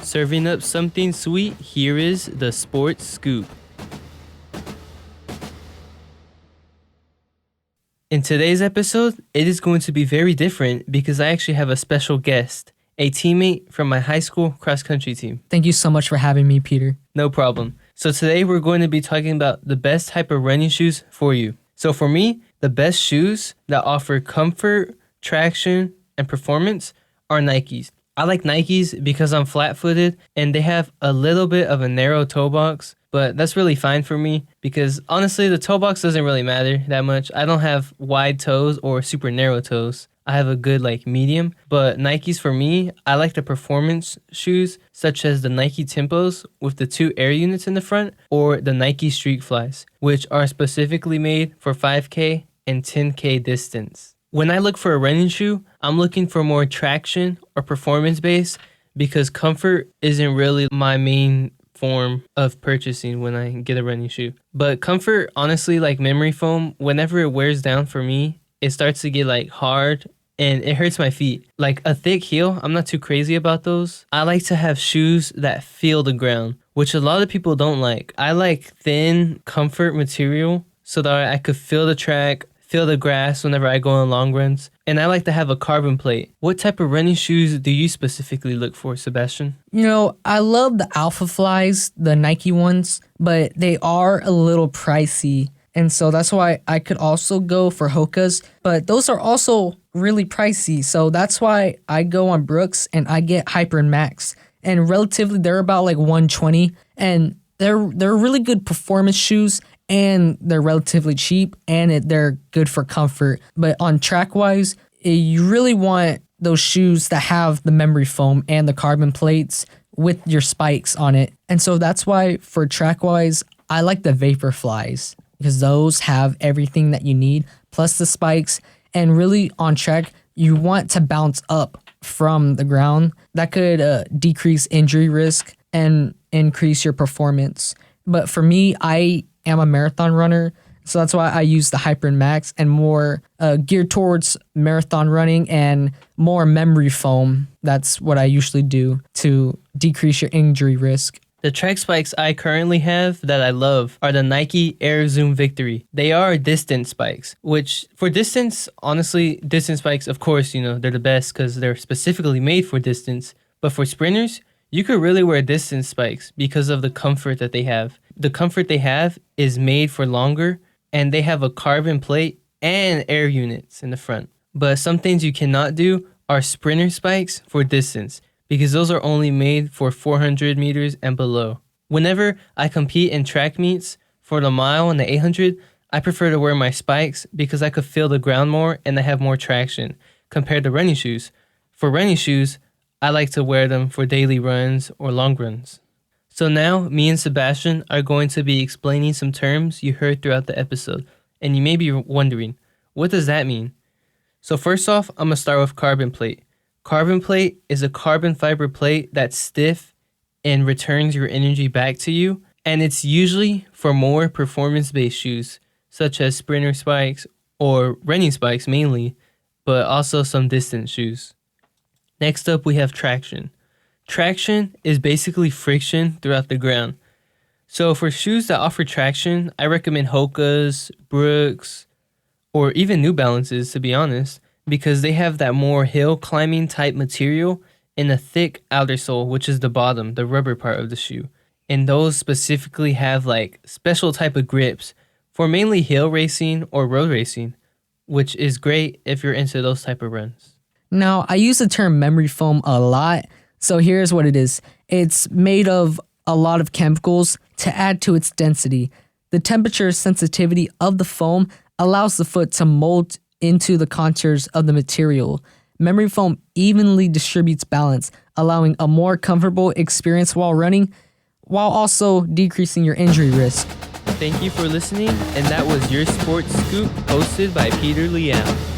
Serving up something sweet, here is the Sports Scoop. In today's episode, it is going to be very different because I actually have a special guest, a teammate from my high school cross-country team. Thank you so much for having me, Peter. No problem. So today we're going to be talking about the best type of running shoes for you. So for me, the best shoes that offer comfort, traction, and performance are Nikes. I like Nikes because I'm flat-footed and they have a little bit of a narrow toe box, but that's really fine for me because honestly, the toe box doesn't really matter that much. I don't have wide toes or super narrow toes. I have a good medium, but Nikes for me, I like the performance shoes such as the Nike Tempos with the 2 air units in the front or the Nike Streak Flies, which are specifically made for 5K and 10K distance. When I look for a running shoe, I'm looking for more traction or performance base because comfort isn't really my main form of purchasing when I get a running shoe. But comfort, honestly, like memory foam, whenever it wears down for me, it starts to get hard and it hurts my feet. Like a thick heel, I'm not too crazy about those. I like to have shoes that feel the ground, which a lot of people don't like. I like thin comfort material so that I could feel the track, feel the grass whenever I go on long runs. And I like to have a carbon plate. What type of running shoes do you specifically look for, Sebastian? I love the Alpha Flies, the Nike ones, but they are a little pricey. And so that's why I could also go for Hoka's, but those are also really pricey. So that's why I go on Brooks and I get Hyper and Max. And relatively, they're about $120, and they're really good performance shoes. And they're relatively cheap, and they're good for comfort. But on track-wise, you really want those shoes that have the memory foam and the carbon plates with your spikes on it. And so that's why for track-wise, I like the Vapor Flies because those have everything that you need, plus the spikes. And really on track, you want to bounce up from the ground. That could decrease injury risk and increase your performance. But for me, I am a marathon runner, so that's why I use the Hyper and Max and more geared towards marathon running and more memory foam. That's what I usually do to decrease your injury risk. The track spikes I currently have that I love are the Nike Air Zoom Victory. They are distance spikes, which for distance, honestly, distance spikes, of course, they're the best because they're specifically made for distance. But for sprinters, you could really wear distance spikes because of the comfort that they have. The comfort they have is made for longer, and they have a carbon plate and air units in the front. But some things you cannot do are sprinter spikes for distance because those are only made for 400 meters and below. Whenever I compete in track meets for the mile and the 800, I prefer to wear my spikes because I could feel the ground more and I have more traction compared to running shoes. For running shoes, I like to wear them for daily runs or long runs. So now, me and Sebastian are going to be explaining some terms you heard throughout the episode, and you may be wondering, what does that mean? So first off, I'm going to start with carbon plate. Carbon plate is a carbon fiber plate that's stiff and returns your energy back to you, and it's usually for more performance-based shoes, such as sprinter spikes or running spikes mainly, but also some distance shoes. Next up, we have traction. Traction is basically friction throughout the ground. So for shoes that offer traction, I recommend Hoka's, Brooks, or even New Balances, to be honest, because they have that more hill climbing type material in a thick outer sole, which is the bottom, the rubber part of the shoe. And those specifically have special type of grips for mainly hill racing or road racing, which is great if you're into those type of runs. Now, I use the term memory foam a lot. So here's what it is. It's made of a lot of chemicals to add to its density. The temperature sensitivity of the foam allows the foot to mold into the contours of the material. Memory foam evenly distributes balance, allowing a more comfortable experience while running, while also decreasing your injury risk. Thank you for listening, and that was your Sports Scoop hosted by Peter Liao.